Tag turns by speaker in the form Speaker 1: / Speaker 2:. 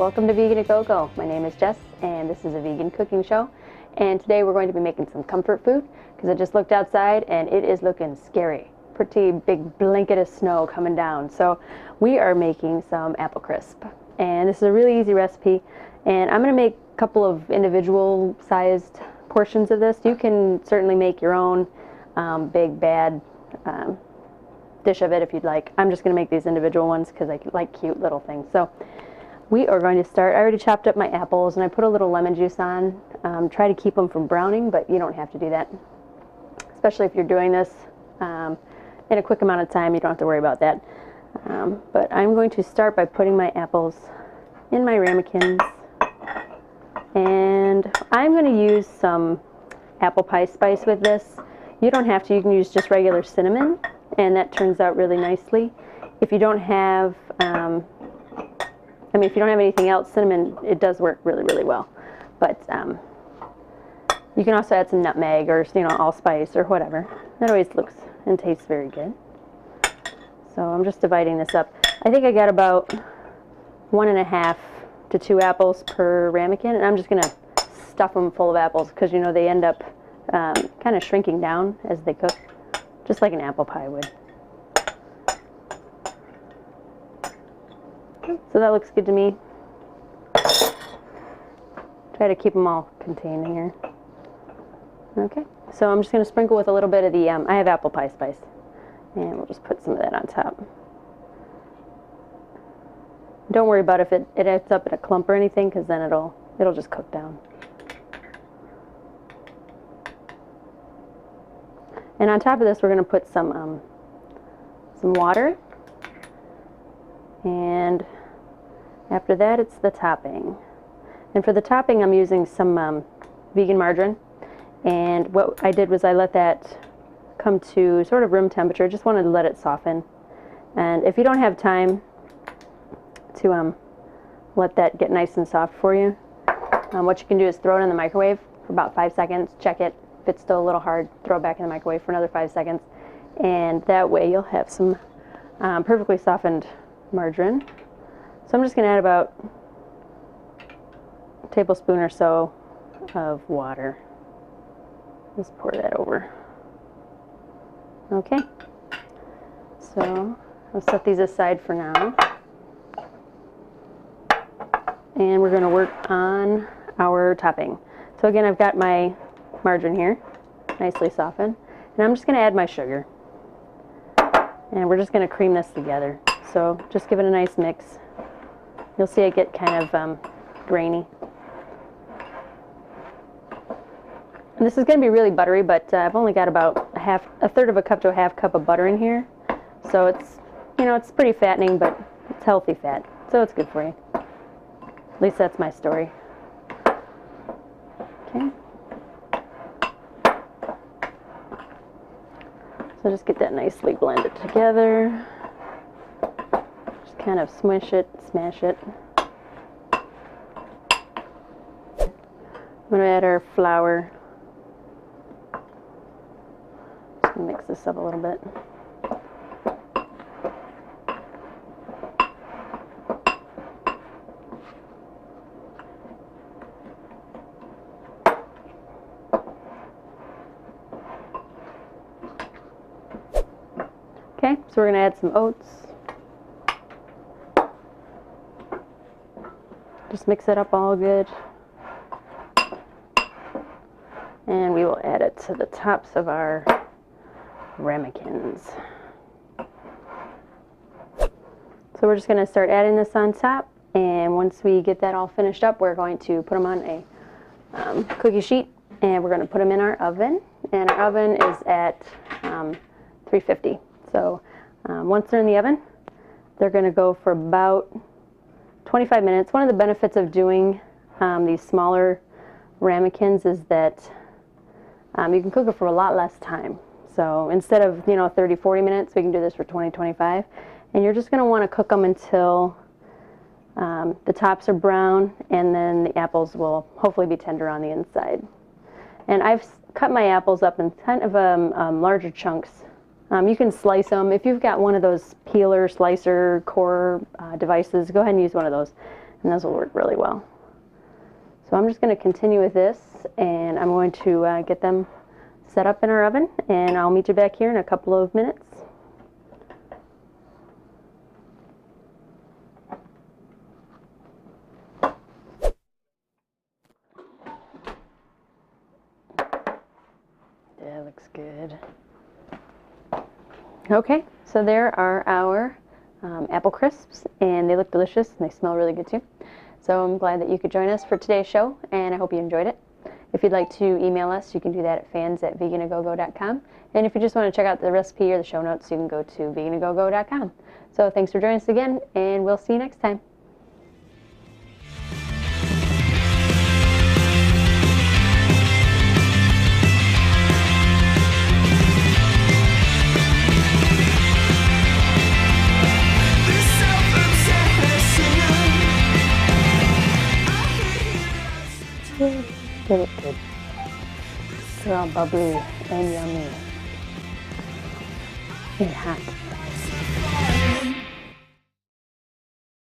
Speaker 1: welcome to Vegan A Go Go. My name is Jess and this is a vegan cooking show, and today we're going to be making some comfort food because I just looked outside and it is looking scary. Pretty big blanket of snow coming down. So we are making some apple crisp, and this is a really easy recipe, and I'm going to make a couple of individual sized portions of this. You can certainly make your own big bad dish of it if you'd like. I'm just going to make these individual ones because I like cute little things. So we are going to start. I already chopped up my apples and I put a little lemon juice on. Try to keep them from browning, but you don't have to do that, especially if you're doing this in a quick amount of time. You don't have to worry about that. But I'm going to start by putting my apples in my ramekins, and I'm going to use some apple pie spice with this. You don't have to. You can use just regular cinnamon, and that turns out really nicely. If you don't have if you don't have anything else, cinnamon, it does work really, really well. But you can also add some nutmeg or, allspice or whatever. That always looks and tastes very good. So I'm just dividing this up. I think I got about 1.5 to 2 apples per ramekin, and I'm just going to stuff them full of apples because, they end up kind of shrinking down as they cook, just like an apple pie would. So that looks good to me. Try to keep them all contained here. Okay, so I'm just going to sprinkle with a little bit of the, I have apple pie spice, and we'll just put some of that on top. Don't worry about if it ends up in a clump or anything, because then it'll just cook down. And on top of this, we're going to put some water. And after that, it's the topping. And for the topping, I'm using some vegan margarine. And what I did was I let that come to sort of room temperature. Just wanted to let it soften. And if you don't have time to let that get nice and soft for you, what you can do is throw it in the microwave for about 5 seconds. Check it. If it's still a little hard, throw it back in the microwave for another 5 seconds. And that way you'll have some perfectly softened margarine. So I'm just going to add about a tablespoon or so of water. Just pour that over. Okay, so I'll set these aside for now, and we're going to work on our topping. So again, I've got my margarine here, nicely softened, and I'm just going to add my sugar, and we're just going to cream this together. So just give it a nice mix. You'll see it get kind of grainy. And this is going to be really buttery, but I've only got about a third of a cup to a half cup of butter in here. So it's, it's pretty fattening, but it's healthy fat. So it's good for you. At least that's my story. Okay. So just get that nicely blended together. Just kind of smash it. I'm going to add our flour. Just going to mix this up a little bit. Okay, so we're going to add some oats. Just mix it up all good. And we will add it to the tops of our ramekins. So we're just going to start adding this on top, and once we get that all finished up, we're going to put them on a cookie sheet, and we're going to put them in our oven. And our oven is at 350. So once they're in the oven, they're going to go for about 25 minutes. One of the benefits of doing these smaller ramekins is that you can cook it for a lot less time. So instead of 30-40 minutes, we can do this for 20-25. And you're just going to want to cook them until the tops are brown, and then the apples will hopefully be tender on the inside. And I've cut my apples up in kind of larger chunks. You can slice them. If you've got one of those peeler, slicer, core devices, go ahead and use one of those. and those will work really well. So I'm just going to continue with this, and I'm going to get them set up in our oven, and I'll meet you back here in a couple of minutes. That looks good. Okay, so there are our apple crisps, and they look delicious and they smell really good too. So I'm glad that you could join us for today's show, and I hope you enjoyed it. If you'd like to email us, you can do that at fans@veganagogo.com. And if you just want to check out the recipe or the show notes, you can go to veganagogo.com. So thanks for joining us again, and we'll see you next time. Get it good. They're all bubbly and yummy and hot.